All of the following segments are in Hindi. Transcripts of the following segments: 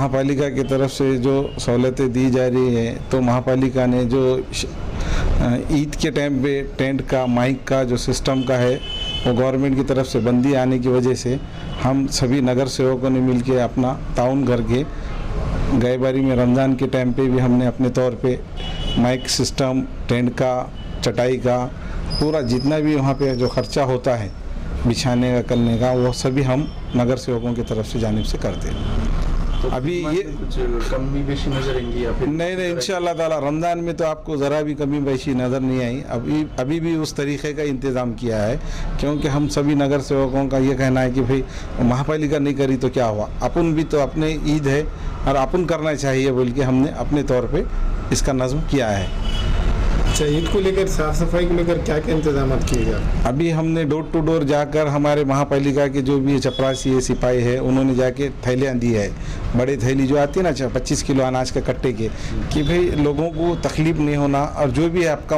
महापालिका की तरफ से जो सहूलतें दी जा रही है, तो महापालिका ने जो ईद के टाइम पे टेंट का माइक का जो सिस्टम का है वो गवर्नमेंट की तरफ से बंदी आने की वजह से हम सभी नगर सेवकों ने मिलकर अपना ताउन करके गए बारी में रमज़ान के टाइम पे भी हमने अपने तौर पे माइक सिस्टम, टेंट का, चटाई का, पूरा जितना भी वहाँ पे जो खर्चा होता है बिछाने का, करने का, वो सभी हम नगर सेवकों की तरफ से जानिब से करते हैं। तो अभी ये कुछ कमी बेशी नजर आएंगी या फिर नहीं इंशाअल्लाह ताला रमज़ान में तो आपको ज़रा भी कमी बेशी नज़र नहीं आई। अभी भी उस तरीक़े का इंतज़ाम किया है, क्योंकि हम सभी नगर सेवकों का ये कहना है कि भाई महापालिका नहीं करी तो क्या हुआ, अपन भी तो अपने ईद है और अपन करना चाहिए बोल के हमने अपने तौर पे इसका नज़्म किया है। अच्छा, ईद को लेकर साफ़ सफाई को लेकर क्या क्या इंतजाम किए गए? अभी हमने डोर टू डोर जाकर हमारे महापालिका के जो भी चपरासी है, सिपाही है, उन्होंने जाके थैलियाँ दी है, बड़े थैली जो आती है ना 25 किलो अनाज के कट्टे के, कि भाई लोगों को तकलीफ़ नहीं होना और जो भी आपका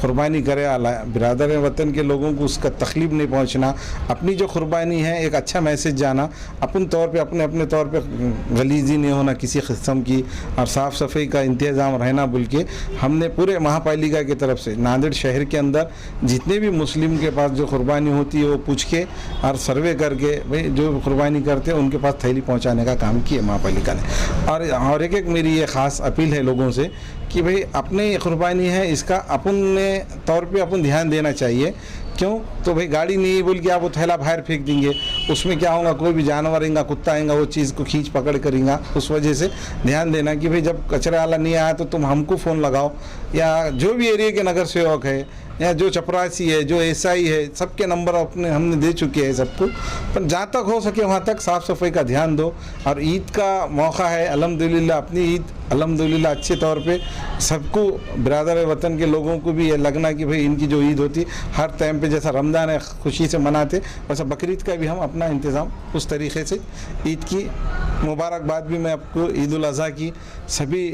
कुर्बानी करे आला बिरादर वतन के लोगों को उसका तकलीफ़ नहीं पहुँचना, अपनी जो कुर्बानी है एक अच्छा मैसेज जाना, अपन तौर पर अपने तौर पर गलीजी नहीं होना किसी किस्म की, और साफ़ सफाई का इंतज़ाम रहना बोल के हमने पूरे महापालिका की तरफ से नांदेड़ शहर के अंदर जितने भी मुस्लिम के पास जो कुर्बानी होती है वो पूछ के और सर्वे करके भाई जो कुर्बानी करते हैं उनके पास थैली पहुंचाने का काम किया महापालिका ने। और एक मेरी ये ख़ास अपील है लोगों से कि भाई अपने कुर्बानी है, इसका अपने तौर पे अपन ध्यान देना चाहिए। क्यों? तो भाई गाड़ी नहीं बोल के आप वो थैला बाहर फेंक देंगे, उसमें क्या होगा, कोई भी जानवर आएगा, कुत्ता आएगा, वो चीज़ को खींच पकड़ करेगा। उस वजह से ध्यान देना कि भाई जब कचरा वाला नहीं आया तो तुम हमको फ़ोन लगाओ, या जो भी एरिया के नगर सेवक है या जो चपरासी है, जो एसआई है, सबके नंबर अपने हमने दे चुके हैं सबको। पर जहाँ तक हो सके वहाँ तक साफ़ सफाई का ध्यान दो। और ईद का मौका है, अल्हम्दुलिल्लाह अपनी ईद अल्हम्दुलिल्लाह अच्छे तौर पे सबको बिरादर वतन के लोगों को भी ये लगना कि भाई इनकी जो ईद होती हर टाइम पे जैसा रमज़ान है खुशी से मनाते, वैसा बकरीद का भी हम अपना इंतज़ाम उस तरीक़े से। ईद की मुबारकबाद भी मैं आपको ईद उल अज़हा की सभी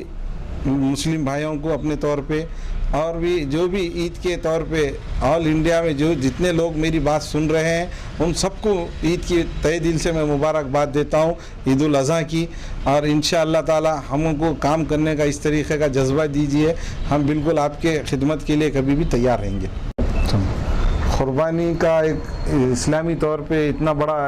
मुस्लिम भाइयों को अपने तौर पे, और भी जो भी ईद के तौर पे ऑल इंडिया में जो जितने लोग मेरी बात सुन रहे हैं उन सबको ईद की तहे दिल से मैं मुबारकबाद देता हूँ ईद उल अज़हा की। और इंशाअल्लाह ताला हमको काम करने का इस तरीक़े का जज्बा दीजिए, हम बिल्कुल आपके खिदमत के लिए कभी भी तैयार रहेंगे। कुर्बानी का एक इस्लामी तौर पे इतना बड़ा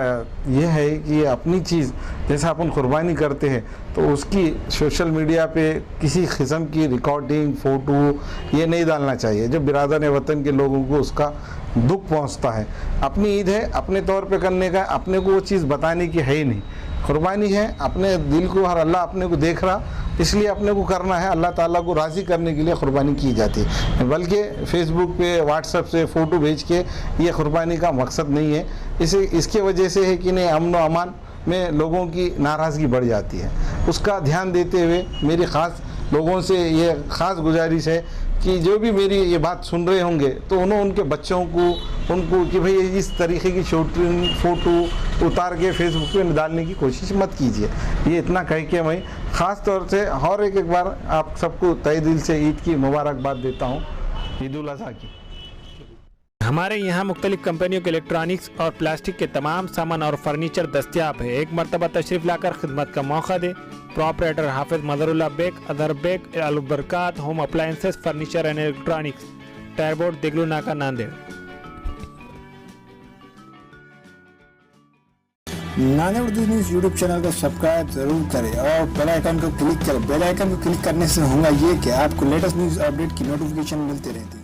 ये है कि अपनी चीज़ जैसा अपन कुर्बानी करते हैं तो उसकी सोशल मीडिया पे किसी किस्म की रिकॉर्डिंग, फ़ोटो ये नहीं डालना चाहिए जो बिरादर वतन के लोगों को उसका दुख पहुंचता है। अपनी ईद है, अपने तौर पे करने का, अपने को वो चीज़ बताने की है ही नहीं। कुर्बानी है अपने दिल को, हर अल्लाह अपने को देख रहा, इसलिए अपने को करना है, अल्लाह ताला को राज़ी करने के लिए कुर्बानी की जाती है। बल्कि फ़ेसबुक पे, व्हाट्सएप से फ़ोटो भेज के ये कुर्बानी का मकसद नहीं है। इसके वजह से है कि नहीं अमन व अमान में लोगों की नाराज़गी बढ़ जाती है। उसका ध्यान देते हुए मेरी ख़ास लोगों से ये ख़ास गुजारिश है कि जो भी मेरी ये बात सुन रहे होंगे तो उन्होंने उनके बच्चों को उनको कि भाई इस तरीके की शूटिंग फ़ोटो उतार के फेसबुक पे डालने की कोशिश मत कीजिए। ये इतना कह के मैं ख़ास तौर से और एक बार आप सबको तहे दिल से ईद की मुबारकबाद देता हूँ, ईद उल अज़हा की। हमारे यहाँ मुख्तलिफ कंपनियों के इलेक्ट्रॉनिक्स और प्लास्टिक के तमाम सामान और फर्नीचर दस्तियाब है। एक मरतबा तशरीफ़ लाकर खिदमत का मौका दे। प्रॉपरेटर हाफिज मदरुल्लाह बेग, अदर Baig, Albarkat home appliances, furniture and electronics, टायरबोर्ड, दिगलू नाका, Nanded. Nanded Urdu news YouTube channel को सब्सक्राइब जरूर करें और बेल आइकन को क्लिक करें। बेल आइकन को क्लिक करने से होगा ये कि आपको लेटेस्ट न्यूज़ अपडेट की नोटिफिकेशन मिलती रहती है।